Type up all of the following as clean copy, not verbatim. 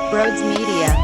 Brodes Media.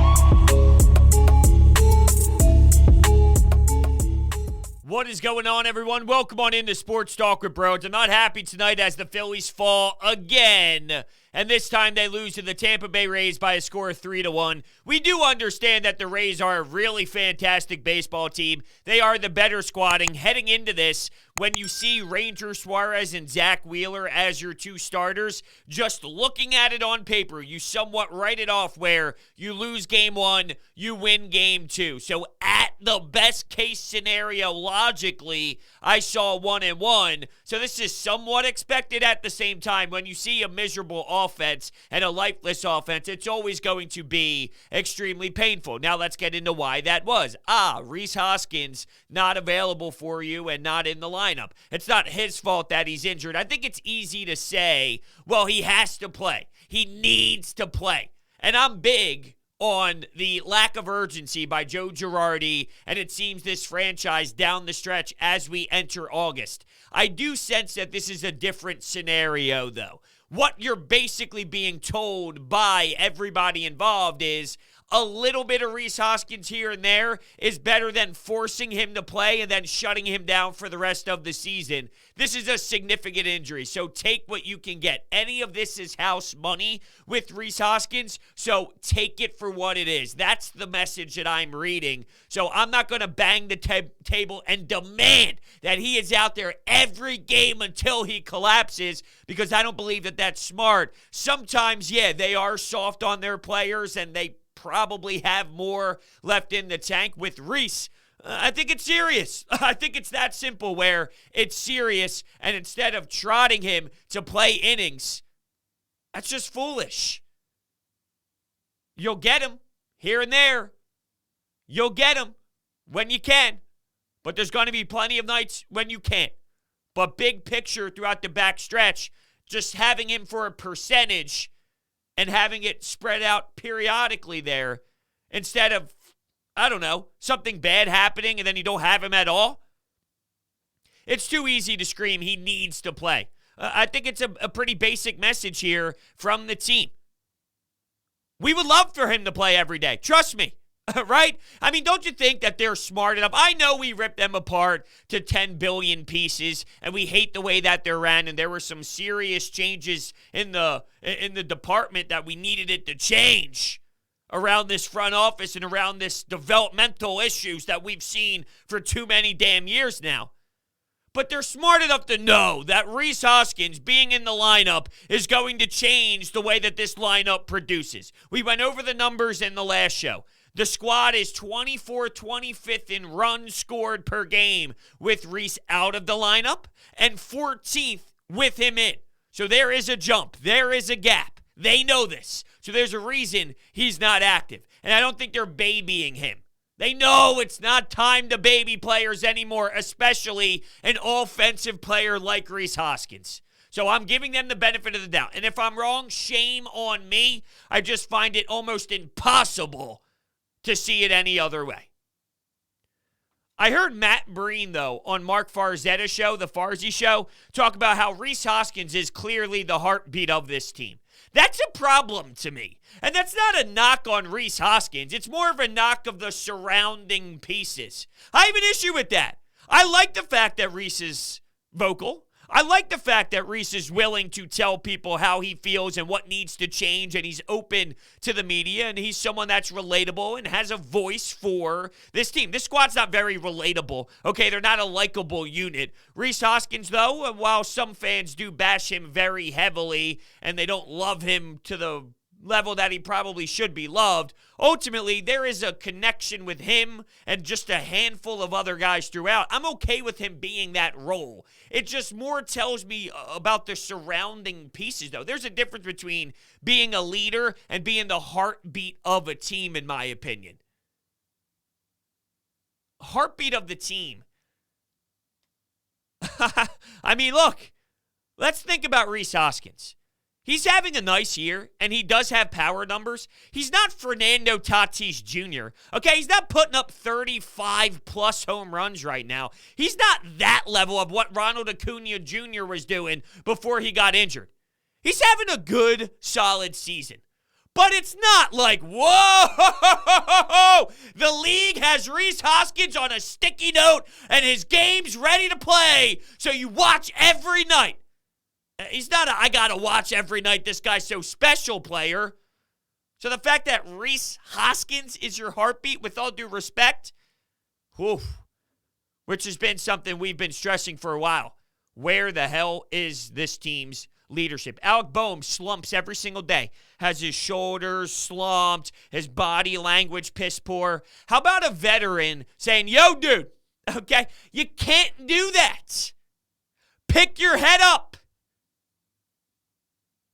What is going on, everyone? Welcome on into Sports Talk with Brodes. I'm not happy tonight as the Phillies fall again, and this time they lose to the Tampa Bay Rays by a score of 3-1. We do understand that the Rays are a really fantastic baseball team. They are the better squadding heading into this. When you see Ranger Suarez and Zach Wheeler as your two starters, just looking at it on paper, you somewhat write it off where you lose game one, you win game two. So at the best case scenario, logically, I saw 1-1. So this is somewhat expected. At the same time, when you see a miserable offense and a lifeless offense, it's always going to be extremely painful. Now let's get into why that was. Rhys Hoskins not available for you and not in the lineup. It's not his fault that he's injured. I think it's easy to say, well, he has to play. He needs to play. And I'm big on the lack of urgency by Joe Girardi, and it seems this franchise down the stretch as we enter August. I do sense that this is a different scenario, though. What you're basically being told by everybody involved is a little bit of Rhys Hoskins here and there is better than forcing him to play and then shutting him down for the rest of the season. This is a significant injury, so take what you can get. Any of this is house money with Rhys Hoskins, so take it for what it is. That's the message that I'm reading. So I'm not going to bang the table and demand that he is out there every game until he collapses, because I don't believe that that's smart. Sometimes, yeah, they are soft on their players and they probably have more left in the tank. With Rhys, I think it's serious. I think it's that simple where it's serious, and instead of trotting him to play innings, that's just foolish. You'll get him here and there. You'll get him when you can, but there's going to be plenty of nights when you can't. But big picture throughout the back stretch, just having him for a percentage and having it spread out periodically there instead of, I don't know, something bad happening and then you don't have him at all. It's too easy to scream he needs to play. I think it's a pretty basic message here from the team. We would love for him to play every day. Trust me. Right? I mean, don't you think that they're smart enough? I know we ripped them apart to 10 billion pieces, and we hate the way that they're ran, and there were some serious changes in the department that we needed it to change around this front office and around this developmental issues that we've seen for too many damn years now. But they're smart enough to know that Rhys Hoskins being in the lineup is going to change the way that this lineup produces. We went over the numbers in the last show. The squad is 25th in runs scored per game with Rhys out of the lineup and 14th with him in. So there is a jump. There is a gap. They know this. So there's a reason he's not active. And I don't think they're babying him. They know it's not time to baby players anymore, especially an offensive player like Rhys Hoskins. So I'm giving them the benefit of the doubt. And if I'm wrong, shame on me. I just find it almost impossible to see it any other way. I heard Matt Breen, though, on Mark Farzetta's show, the Farzy Show, talk about how Rhys Hoskins is clearly the heartbeat of this team. That's a problem to me. And that's not a knock on Rhys Hoskins. It's more of a knock of the surrounding pieces. I have an issue with that. I like the fact that Rhys is vocal. I like the fact that Rhys is willing to tell people how he feels and what needs to change, and he's open to the media, and he's someone that's relatable and has a voice for this team. This squad's not very relatable, okay? They're not a likable unit. Rhys Hoskins, though, while some fans do bash him very heavily and they don't love him to the level that he probably should be loved, ultimately there is a connection with him and just a handful of other guys throughout. I'm okay with him being that role. It just more tells me about the surrounding pieces, though. There's a difference between being a leader and being the heartbeat of a team, in my opinion. Heartbeat of the team. I mean, look, let's think about Rhys Hoskins. He's having a nice year, and he does have power numbers. He's not Fernando Tatis Jr., okay? He's not putting up 35-plus home runs right now. He's not that level of what Ronald Acuna Jr. was doing before he got injured. He's having a good, solid season. But it's not like, whoa, the league has Rhys Hoskins on a sticky note and his game's ready to play, so you watch every night. He's not a I gotta watch every night, this guy's so special player. So the fact that Rhys Hoskins is your heartbeat, with all due respect, which has been something we've been stressing for a while. Where the hell is this team's leadership? Alec Boehm slumps every single day. Has his shoulders slumped, his body language piss poor. How about a veteran saying, yo, dude, okay, you can't do that. Pick your head up.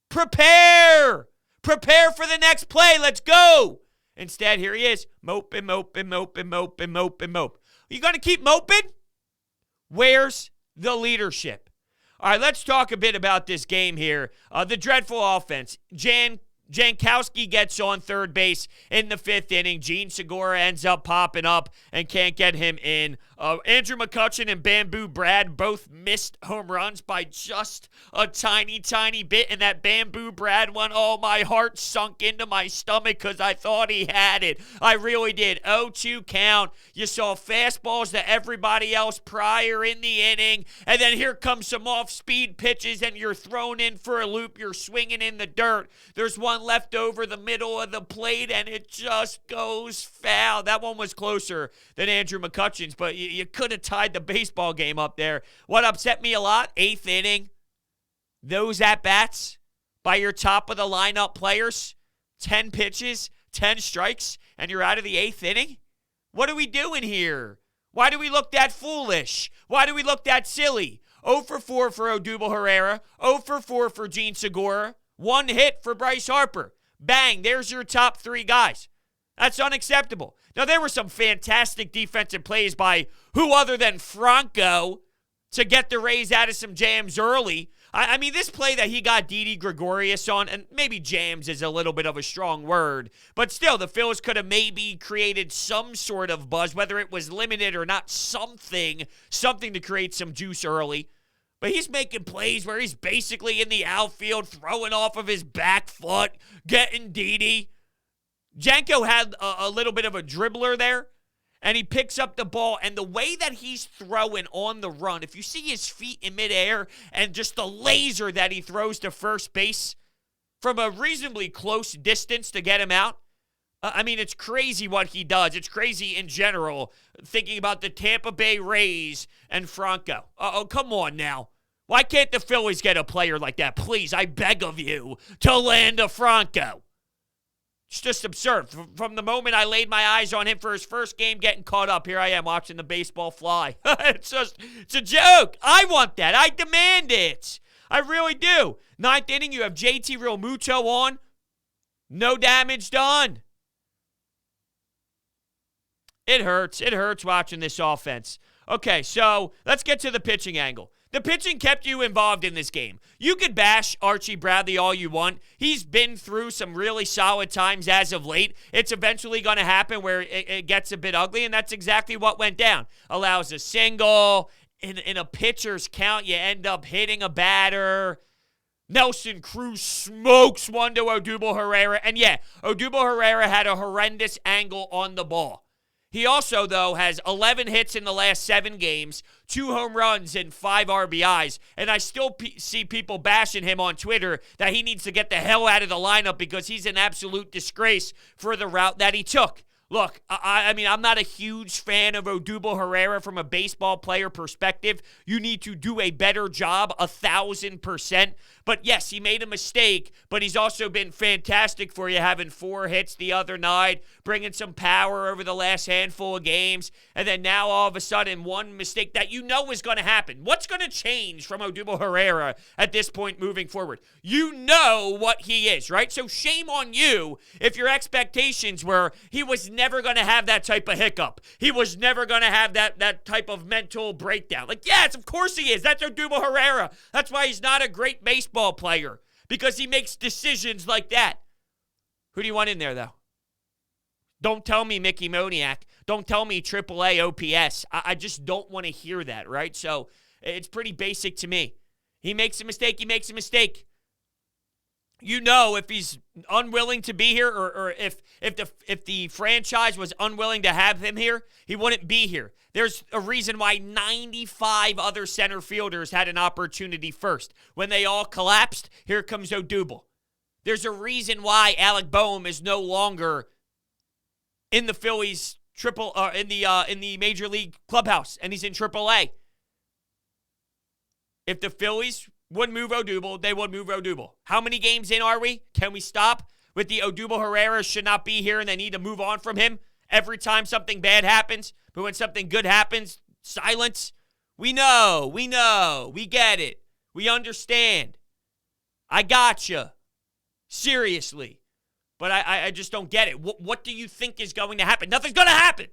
Prepare for the next play. Let's go. Instead, here he is, moping. You going to keep moping? Where's the leadership? All right, let's talk a bit about this game here. The dreadful offense. Jankowski gets on third base in the fifth inning. Gene Segura ends up popping up and can't get him in. Andrew McCutchen and Bamboo Brad both missed home runs by just a tiny, tiny bit. And that Bamboo Brad one, oh, my heart sunk into my stomach because I thought he had it. I really did. 0-2 count. You saw fastballs to everybody else prior in the inning. And then here comes some off-speed pitches and you're thrown in for a loop. You're swinging in the dirt. There's one left over the middle of the plate and it just goes foul. That one was closer than Andrew McCutchen's, but you could have tied the baseball game up there. What upset me a lot, eighth inning, those at-bats by your top-of-the-lineup players, 10 pitches, 10 strikes, and you're out of the eighth inning? What are we doing here? Why do we look that foolish? Why do we look that silly? 0 for 4 for Odubel Herrera, 0 for 4 for Gene Segura, 1 hit for Bryce Harper. Bang, there's your top 3 guys. That's unacceptable. Now, there were some fantastic defensive plays by who other than Franco to get the Rays out of some jams early. I mean, this play that he got Didi Gregorius on, and maybe jams is a little bit of a strong word, but still, the Phillies could have maybe created some sort of buzz, whether it was limited or not, something to create some juice early. But he's making plays where he's basically in the outfield, throwing off of his back foot, getting Didi. Janko had a little bit of a dribbler there, and he picks up the ball, and the way that he's throwing on the run, if you see his feet in midair and just the laser that he throws to first base from a reasonably close distance to get him out, I mean, it's crazy what he does. It's crazy in general, thinking about the Tampa Bay Rays and Franco. Oh, come on now. Why can't the Phillies get a player like that? Please, I beg of you, to land a Franco. It's just absurd. From the moment I laid my eyes on him for his first game, getting caught up, here I am watching the baseball fly. It's a joke. I want that. I demand it. I really do. Ninth inning, you have JT Realmuto on. No damage done. It hurts. It hurts watching this offense. Okay, so let's get to the pitching angle. The pitching kept you involved in this game. You could bash Archie Bradley all you want. He's been through some really solid times as of late. It's eventually going to happen where it gets a bit ugly, and that's exactly what went down. Allows a single. In a pitcher's count, you end up hitting a batter. Nelson Cruz smokes one to Odubel Herrera. And yeah, Odubel Herrera had a horrendous angle on the ball. He also, though, has 11 hits in the last 7 games, 2 home runs, and 5 RBIs. And I still see people bashing him on Twitter that he needs to get the hell out of the lineup because he's an absolute disgrace for the route that he took. Look, I mean, I'm not a huge fan of Odubel Herrera from a baseball player perspective. You need to do a better job, 1,000%. But yes, he made a mistake, but he's also been fantastic for you, having 4 hits the other night, bringing some power over the last handful of games, and then now all of a sudden one mistake that you know is going to happen. What's going to change from Odubel Herrera at this point moving forward? You know what he is, right? So shame on you if your expectations were he was never going to have that type of hiccup. He was never going to have that type of mental breakdown. Like, yes, of course he is. That's Odubel Herrera. That's why he's not a great baseball player, because he makes decisions like that. Who do you want in there, though? Don't tell me Mickey Moniak. Don't tell me AAA OPS. I just don't want to hear that, right? So it's pretty basic to me. He makes a mistake. He makes a mistake. you know, if he's unwilling to be here, or if the franchise was unwilling to have him here, he wouldn't be here. There's a reason why 95 other center fielders had an opportunity first. When they all collapsed, here comes Odubel. There's a reason why Alec Boehm is no longer in the Phillies in the Major League clubhouse, and he's in AAA. If the Phillies would move Odubel, they would move Odubel. How many games in are we? Can we stop with the Odubel Herrera should not be here and they need to move on from him every time something bad happens? But when something good happens, silence. We know, we get it. We understand. I gotcha. Seriously. But I just don't get it. What do you think is going to happen? Nothing's going to happen.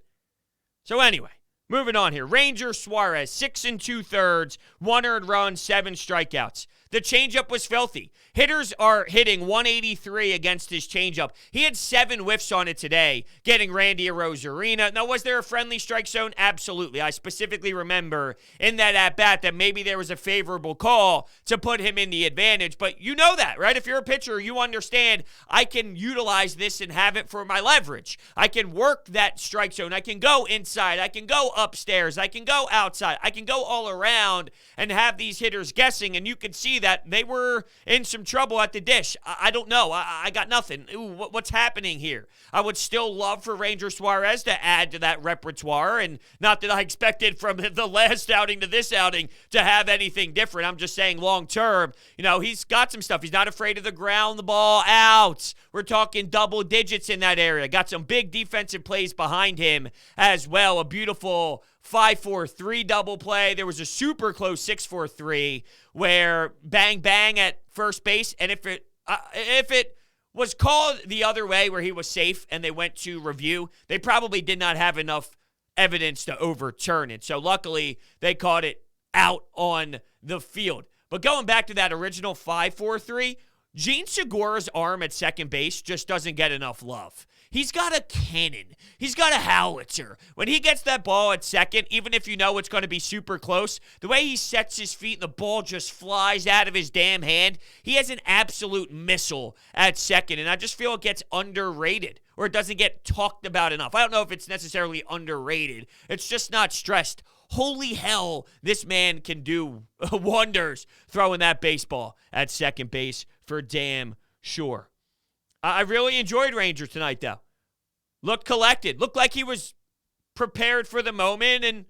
So anyway, moving on here. Rangers Suarez, 6 2/3, 1 earned run, 7 strikeouts. The changeup was filthy. Hitters are hitting 183 against his changeup. He had 7 whiffs on it today, getting Randy Arozarena. Now, was there a friendly strike zone? Absolutely. I specifically remember in that at-bat that maybe there was a favorable call to put him in the advantage. But you know that, right? If you're a pitcher, you understand I can utilize this and have it for my leverage. I can work that strike zone. I can go inside. I can go upstairs. I can go outside. I can go all around and have these hitters guessing. And you can see that they were in some trouble at the dish. I don't know. I got nothing. Ooh, what's happening here? I would still love for Ranger Suarez to add to that repertoire, and not that I expected from the last outing to this outing to have anything different. I'm just saying long term, he's got some stuff. He's not afraid of the ground, the ball out. We're talking double digits in that area. Got some big defensive plays behind him as well. A beautiful 5-4-3 double play. There was a super close 6-4-3 where bang bang at first base, and if it was called the other way where he was safe and they went to review, they probably did not have enough evidence to overturn it. So luckily they caught it out on the field. But going back to that original 5-4-3, Gene Segura's arm at second base just doesn't get enough love. He's got a cannon. He's got a howitzer. When he gets that ball at second, even if you know it's going to be super close, the way he sets his feet and the ball just flies out of his damn hand, he has an absolute missile at second, and I just feel it gets underrated or it doesn't get talked about enough. I don't know if it's necessarily underrated. It's just not stressed. Holy hell, this man can do wonders throwing that baseball at second base for damn sure. I really enjoyed Ranger tonight, though. Looked collected. Looked like he was prepared for the moment and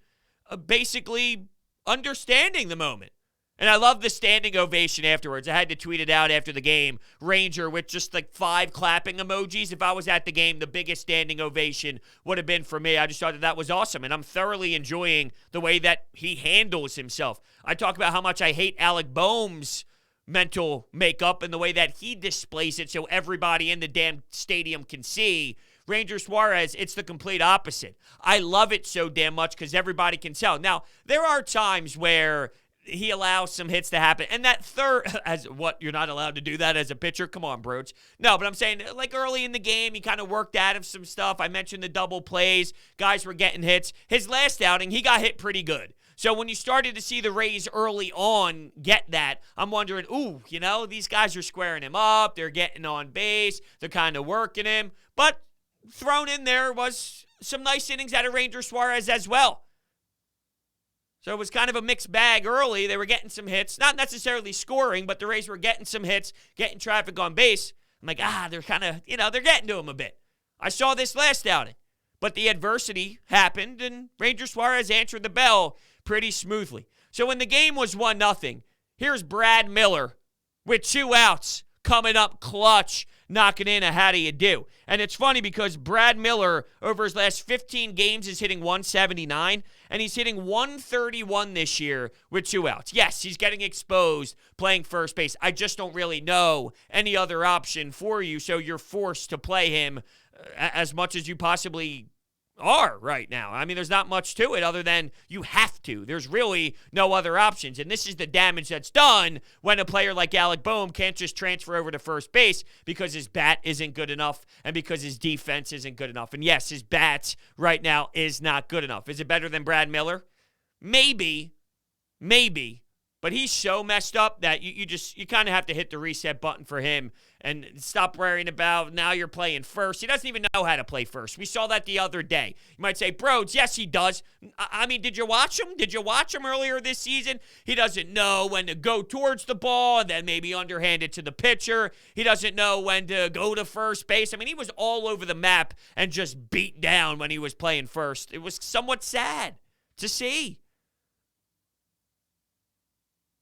basically understanding the moment. And I love the standing ovation afterwards. I had to tweet it out after the game. Ranger with just like 5 clapping emojis. If I was at the game, the biggest standing ovation would have been for me. I just thought that was awesome. And I'm thoroughly enjoying the way that he handles himself. I talk about how much I hate Alec Boehm's mental makeup and the way that he displays it so everybody in the damn stadium can see. Ranger Suarez, it's the complete opposite. I love it so damn much because everybody can tell. Now, there are times where he allows some hits to happen. And that third, you're not allowed to do that as a pitcher? Come on, Brodes. No, but I'm saying, like early in the game, he kind of worked out of some stuff. I mentioned the double plays. Guys were getting hits. His last outing, he got hit pretty good. So when you started to see the Rays early on get that, I'm wondering, these guys are squaring him up. They're getting on base. They're kind of working him. But thrown in there was some nice innings out of Ranger Suarez as well. So it was kind of a mixed bag early. They were getting some hits, not necessarily scoring, but the Rays were getting some hits, getting traffic on base. I'm like, they're kind of, they're getting to him a bit. I saw this last outing. But the adversity happened, and Ranger Suarez answered the bell pretty smoothly. So when the game was 1-0, here's Brad Miller with 2 outs coming up clutch, knocking in a how do you do. And it's funny because Brad Miller, over his last 15 games, is hitting 179, and he's hitting 131 this year with 2 outs. Yes, he's getting exposed playing first base. I just don't really know any other option for you, so you're forced to play him as much as you possibly are right now. I mean, there's not much to it other than you have to. There's really no other options. And this is the damage that's done when a player like Alec Boehm can't just transfer over to first base because his bat isn't good enough and because his defense isn't good enough. And yes, his bat right now is not good enough. Is it better than Brad Miller? Maybe. But he's so messed up that you kind of have to hit the reset button for him and stop worrying about now you're playing first. He doesn't even know how to play first. We saw that the other day. You might say, Brodes, yes, he does. I mean, did you watch him? Did you watch him earlier this season? He doesn't know when to go towards the ball and then maybe underhand it to the pitcher. He doesn't know when to go to first base. I mean, he was all over the map and just beat down when he was playing first. It was somewhat sad to see.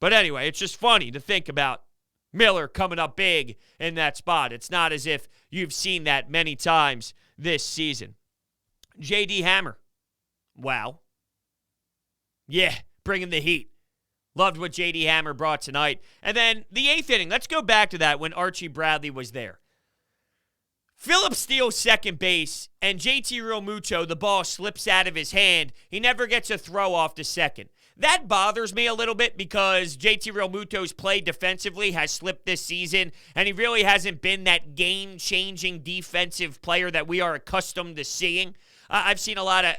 But anyway, it's just funny to think about Miller coming up big in that spot. It's not as if you've seen that many times this season. J.D. Hammer. Wow. Yeah, bringing the heat. Loved what J.D. Hammer brought tonight. And then the 8th inning. Let's go back to that when Archie Bradley was there. Phillips steals second base, and JT Realmuto, the ball slips out of his hand. He never gets a throw off to second. That bothers me a little bit because JT Realmuto's play defensively has slipped this season, and he really hasn't been that game-changing defensive player that we are accustomed to seeing. I've seen a lot of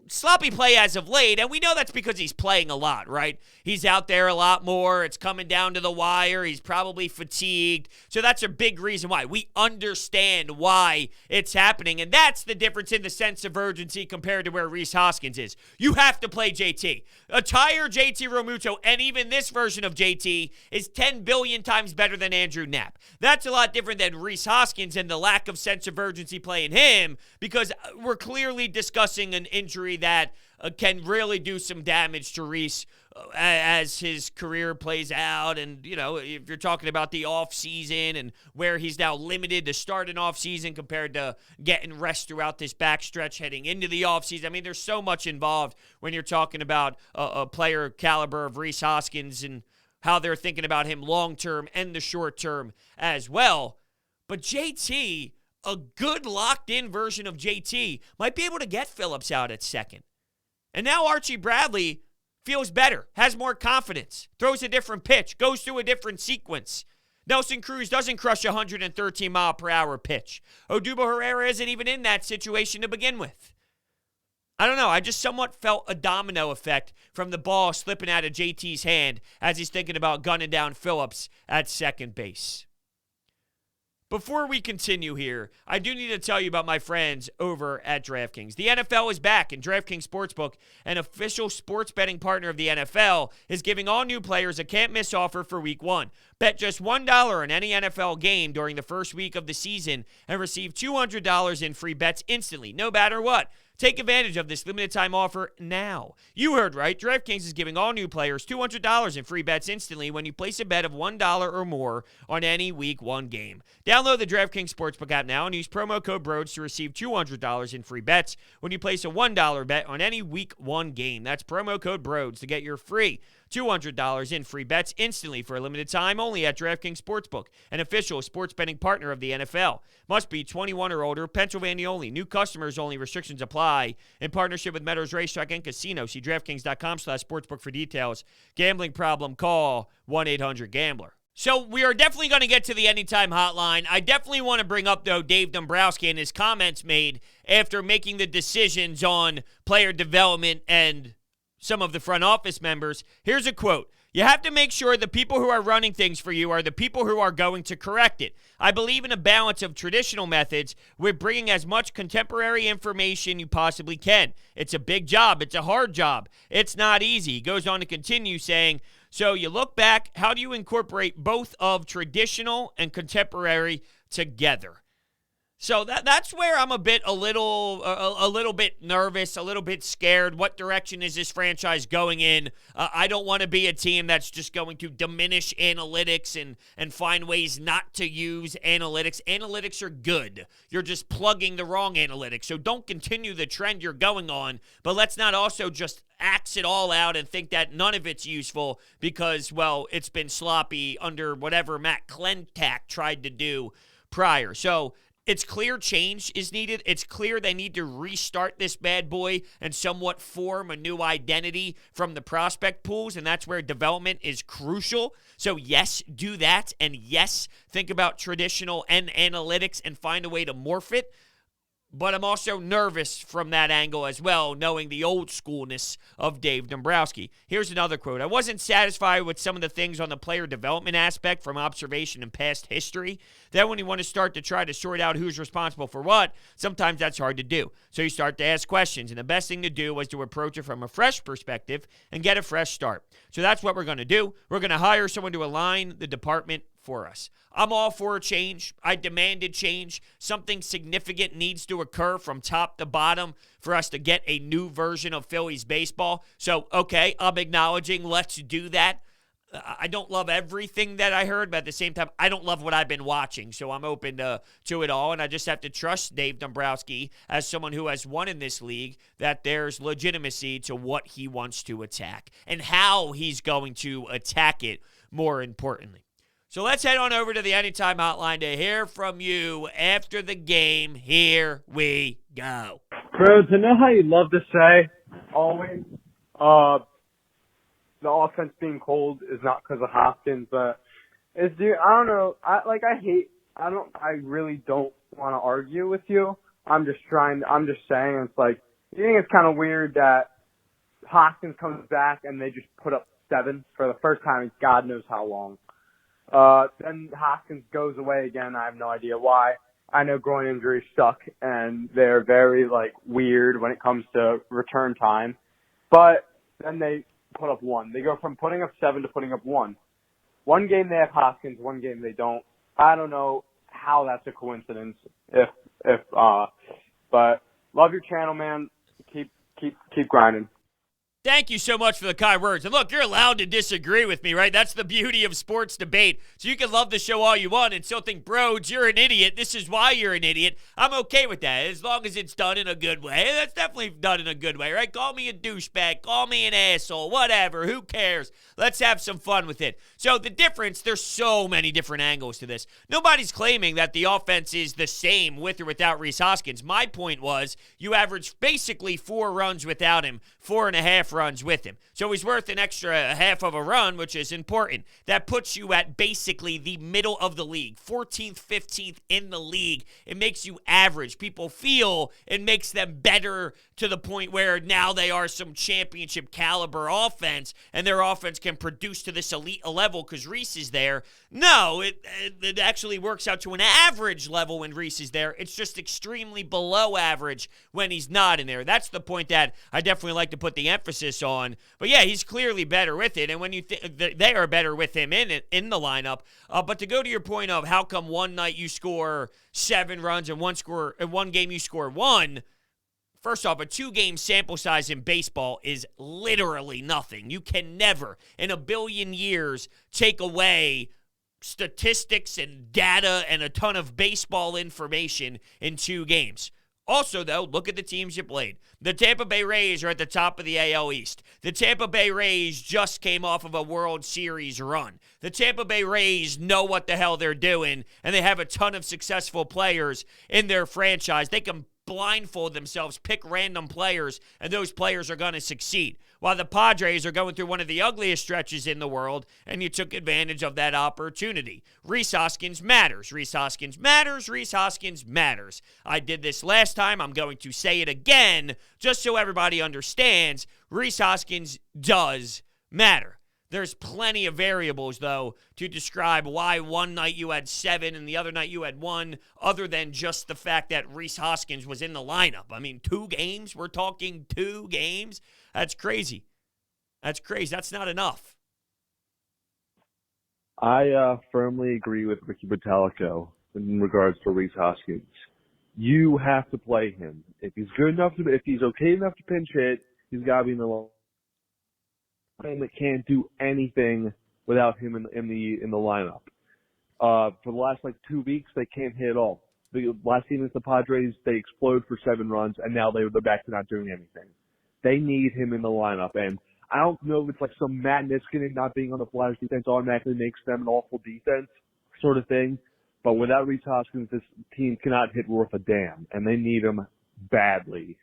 sloppy play as of late, and we know that's because he's playing a lot, right? He's out there a lot more. It's coming down to the wire. He's probably fatigued. So that's a big reason why. We understand why it's happening, and that's the difference in the sense of urgency compared to where Rhys Hoskins is. You have to play JT. A tired JT Realmuto, and even this version of JT, is 10 billion times better than Andrew Knapp. That's a lot different than Rhys Hoskins and the lack of sense of urgency playing him, because we're clearly discussing an injury that can really do some damage to Rhys as his career plays out. And, you know, if you're talking about the offseason and where he's now limited to start an offseason compared to getting rest throughout this backstretch heading into the offseason. I mean, there's so much involved when you're talking about a player caliber of Rhys Hoskins and how they're thinking about him long-term and the short-term as well. But JT, a good locked-in version of JT, might be able to get Phillips out at second. And now Archie Bradley feels better, has more confidence, throws a different pitch, goes through a different sequence. Nelson Cruz doesn't crush a 113-mile-per-hour pitch. Odubel Herrera isn't even in that situation to begin with. I don't know. I just somewhat felt a domino effect from the ball slipping out of JT's hand as he's thinking about gunning down Phillips at second base. Before we continue here, I do need to tell you about my friends over at DraftKings. The NFL is back, and DraftKings Sportsbook, an official sports betting partner of the NFL, is giving all new players a can't-miss offer for Week 1. Bet just $1 on any NFL game during the first week of the season and receive $200 in free bets instantly, no matter what. Take advantage of this limited-time offer now. You heard right. DraftKings is giving all new players $200 in free bets instantly when you place a bet of $1 or more on any Week 1 game. Download the DraftKings Sportsbook app now and use promo code Brodes to receive $200 in free bets when you place a $1 bet on any Week 1 game. That's promo code Brodes to get your free $200 in free bets instantly for a limited time only at DraftKings Sportsbook, an official sports betting partner of the NFL. Must be 21 or older, Pennsylvania only. New customers only. Restrictions apply. In partnership with Meadows Racetrack and Casino. See DraftKings.com/sportsbook for details. Gambling problem? Call 1-800-GAMBLER. So we are definitely going to get to the Anytime Hotline. I definitely want to bring up, though, Dave Dombrowski and his comments made after making the decisions on player development and some of the front office members. Here's a quote. You have to make sure the people who are running things for you are the people who are going to correct it. I believe in a balance of traditional methods with bringing as much contemporary information you possibly can. It's a big job. It's a hard job. It's not easy. He goes on to continue saying, so you look back, how do you incorporate both of traditional and contemporary together? So that's where I'm a little bit nervous, a little bit scared. What direction is this franchise going in? I don't want to be a team that's just going to diminish analytics and find ways not to use analytics. Analytics are good. You're just plugging the wrong analytics. So don't continue the trend you're going on, but let's not also just axe it all out and think that none of it's useful because, well, it's been sloppy under whatever Matt Klentak tried to do prior. So it's clear change is needed. It's clear they need to restart this bad boy and somewhat form a new identity from the prospect pools, and that's where development is crucial. So, yes, do that, and yes, think about traditional and analytics and find a way to morph it. But I'm also nervous from that angle as well, knowing the old schoolness of Dave Dombrowski. Here's another quote. I wasn't satisfied with some of the things on the player development aspect from observation and past history. Then when you want to start to try to sort out who's responsible for what, sometimes that's hard to do. So you start to ask questions, and the best thing to do was to approach it from a fresh perspective and get a fresh start. So that's what we're going to do. We're going to hire someone to align the department for us. I'm all for a change. I demanded change. Something significant needs to occur from top to bottom for us to get a new version of Phillies baseball. So, okay, I'm acknowledging let's do that. I don't love everything that I heard, but at the same time, I don't love what I've been watching. So I'm open to it all, and I just have to trust Dave Dombrowski as someone who has won in this league that there's legitimacy to what he wants to attack and how he's going to attack it, more importantly. So let's head on over to the Anytime Hotline to hear from you after the game. Here we go. Brodes, I know how you love to say, always, the offense being cold is not because of Hoskins, but I don't know. I really don't want to argue with you. I'm just saying, it's like, you think it's kind of weird that Hoskins comes back and they just put up 7 for the first time in God knows how long. Then Hoskins goes away again. I have no idea why. I know groin injuries suck and they're very weird when it comes to return time. But then they put up 1. They go from putting up 7 to putting up 1. One game they have Hoskins, one game they don't. I don't know how that's a coincidence. But love your channel, man. Keep grinding. Thank you so much for the kind words. And look, you're allowed to disagree with me, right? That's the beauty of sports debate. So you can love the show all you want and still think, Brodes, you're an idiot. This is why you're an idiot. I'm okay with that as long as it's done in a good way. That's definitely done in a good way, right? Call me a douchebag. Call me an asshole. Whatever. Who cares? Let's have some fun with it. So the difference, there's so many different angles to this. Nobody's claiming that the offense is the same with or without Rhys Hoskins. My point was you averaged basically 4 runs without him, 4.5 runs with him. So he's worth an extra half of a run, which is important. That puts you at basically the middle of the league, 14th, 15th in the league. It makes you average. People feel it makes them better to the point where now they are some championship caliber offense and their offense can produce to this elite level because Rhys is there. No, it actually works out to an average level when Rhys is there. It's just extremely below average when he's not in there. That's the point that I definitely like to put the emphasis on. But yeah, he's clearly better with it, and when you they are better with him in the lineup. But to go to your point of how come one night you score 7 runs and one game you score 1. First off, a 2-game sample size in baseball is literally nothing. You can never, in a billion years, take away statistics and data and a ton of baseball information in 2 games. Also, though, look at the teams you played. The Tampa Bay Rays are at the top of the AL East. The Tampa Bay Rays just came off of a World Series run. The Tampa Bay Rays know what the hell they're doing, and they have a ton of successful players in their franchise. They can blindfold themselves, pick random players, and those players are going to succeed. While the Padres are going through one of the ugliest stretches in the world, and you took advantage of that opportunity. Rhys Hoskins matters. Rhys Hoskins matters. Rhys Hoskins matters. I did this last time. I'm going to say it again, just so everybody understands. Rhys Hoskins does matter. There's plenty of variables, though, to describe why one night you had 7 and the other night you had 1, other than just the fact that Rhys Hoskins was in the lineup. I mean, 2 games? We're talking 2 games? That's crazy. That's crazy. That's not enough. I firmly agree with Ricky Bottalico in regards to Rhys Hoskins. You have to play him. If he's okay enough to pinch hit, he's got to be in the lineup. That can't do anything without him in the lineup. For the last 2 weeks, they can't hit at all. The last game against the Padres, they explode for 7 runs, and now they're back to not doing anything. They need him in the lineup, and I don't know if it's some Matt Niskanen not being on the Flyers defense automatically makes them an awful defense sort of thing. But without Rhys Hoskins, this team cannot hit worth a damn, and they need him badly.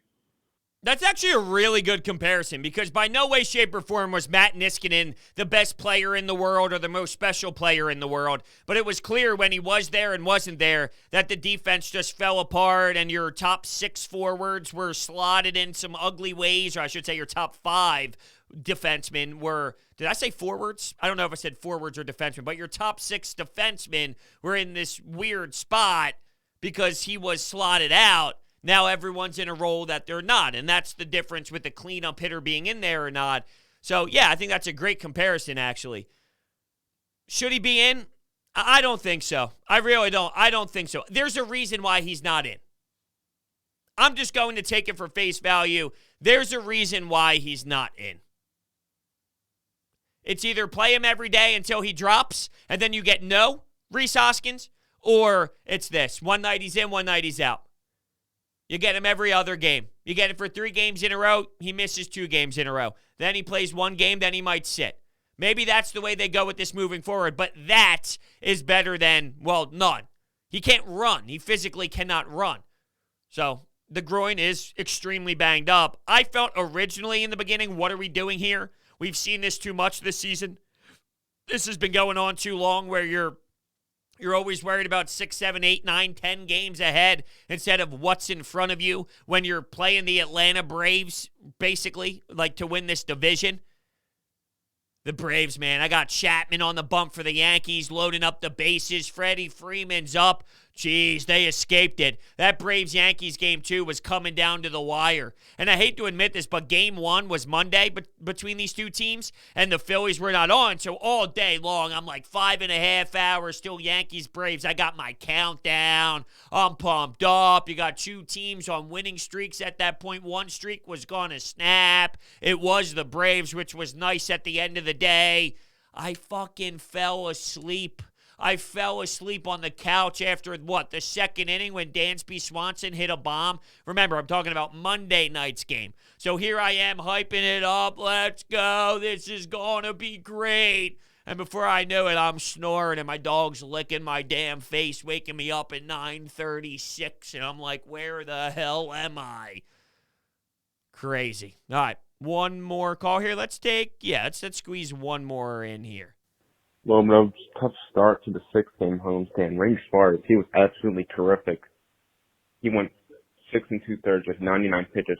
That's actually a really good comparison because by no way, shape, or form was Matt Niskanen the best player in the world or the most special player in the world. But it was clear when he was there and wasn't there that the defense just fell apart and your top 6 forwards were slotted in some ugly ways, or I should say your top 5 defensemen were, did I say forwards? I don't know if I said forwards or defensemen, but your top 6 defensemen were in this weird spot because he was slotted out. Now everyone's in a role that they're not, and that's the difference with the cleanup hitter being in there or not. So, yeah, I think that's a great comparison, actually. Should he be in? I don't think so. I really don't. I don't think so. There's a reason why he's not in. I'm just going to take it for face value. There's a reason why he's not in. It's either play him every day until he drops, and then you get no Rhys Hoskins, or it's this. One night he's in, one night he's out. You get him every other game. You get it for 3 games in a row, he misses 2 games in a row. Then he plays 1 game, then he might sit. Maybe that's the way they go with this moving forward, but that is better than, well, none. He can't run. He physically cannot run. So the groin is extremely banged up. I felt originally in the beginning, what are we doing here? We've seen this too much this season. This has been going on too long where you're always worried about 6, 7, 8, 9, 10 games ahead instead of what's in front of you when you're playing the Atlanta Braves, basically, like to win this division. The Braves, man, I got Chapman on the bump for the Yankees, loading up the bases. Freddie Freeman's up. Jeez, they escaped it. That Braves-Yankees game 2 was coming down to the wire. And I hate to admit this, but game 1 was Monday between these two teams, and the Phillies were not on. So all day long, I'm like 5.5 hours, still Yankees-Braves. I got my countdown. I'm pumped up. You got 2 teams on winning streaks at that point. 1 streak was going to snap. It was the Braves, which was nice at the end of the day. I fucking fell asleep. I fell asleep on the couch after, the second inning when Dansby Swanson hit a bomb. Remember, I'm talking about Monday night's game. So here I am hyping it up. Let's go. This is going to be great. And before I know it, I'm snoring and my dog's licking my damn face, waking me up at 9:36. And I'm like, where the hell am I? Crazy. All right, one more call here. Let's squeeze one more in here. Well, but it was a tough start to the 6-game homestand. Rhys Suarez, he was absolutely terrific. He went 6 2/3 with 99 pitches.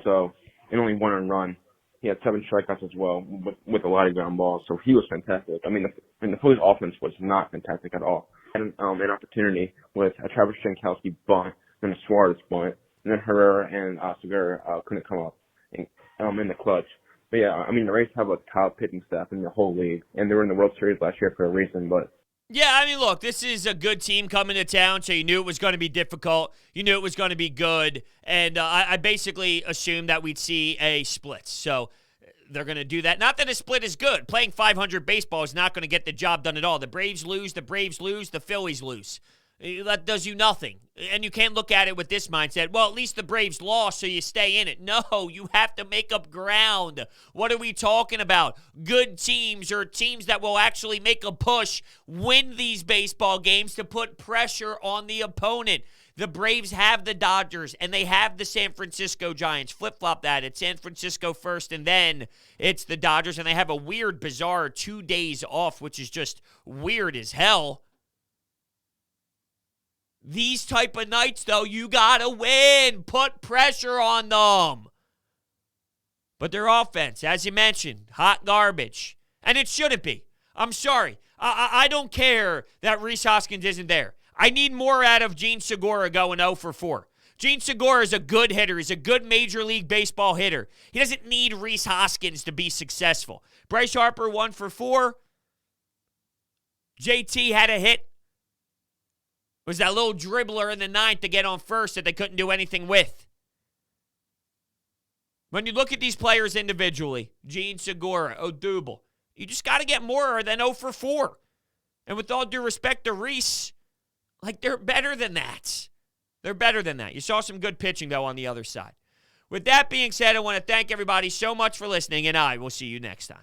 So, and only 1 earned run. He had 7 strikeouts as well with a lot of ground balls. So he was fantastic. I mean, the Phillies offense was not fantastic at all. Had an opportunity with a Travis Jankowski bunt, then a Suarez bunt, and then Herrera and Segura couldn't come up in the clutch. But yeah, I mean, the Rays have a top pitching staff in the whole league, and they were in the World Series last year for a reason, but... Yeah, I mean, look, this is a good team coming to town, so you knew it was going to be difficult. You knew it was going to be good, and I basically assumed that we'd see a split. So they're going to do that. Not that a split is good. Playing 500 baseball is not going to get the job done at all. The Braves lose, the Phillies lose. That does you nothing. And you can't look at it with this mindset. Well, at least the Braves lost, so you stay in it. No, you have to make up ground. What are we talking about? Good teams or teams that will actually make a push win these baseball games to put pressure on the opponent. The Braves have the Dodgers, and they have the San Francisco Giants. Flip-flop that. It's San Francisco first, and then it's the Dodgers. And they have a weird, bizarre 2 days off, which is just weird as hell. These type of nights, though, you got to win. Put pressure on them. But their offense, as you mentioned, hot garbage. And it shouldn't be. I'm sorry. I don't care that Rhys Hoskins isn't there. I need more out of Gene Segura going 0 for 4. Gene Segura is a good hitter. He's a good Major League Baseball hitter. He doesn't need Rhys Hoskins to be successful. Bryce Harper 1 for 4. JT had a hit. It was that little dribbler in the 9th to get on first that they couldn't do anything with. When you look at these players individually, Gene Segura, Odubel, you just got to get more than 0 for 4. And with all due respect to Rhys, they're better than that. They're better than that. You saw some good pitching, though, on the other side. With that being said, I want to thank everybody so much for listening, and I will see you next time.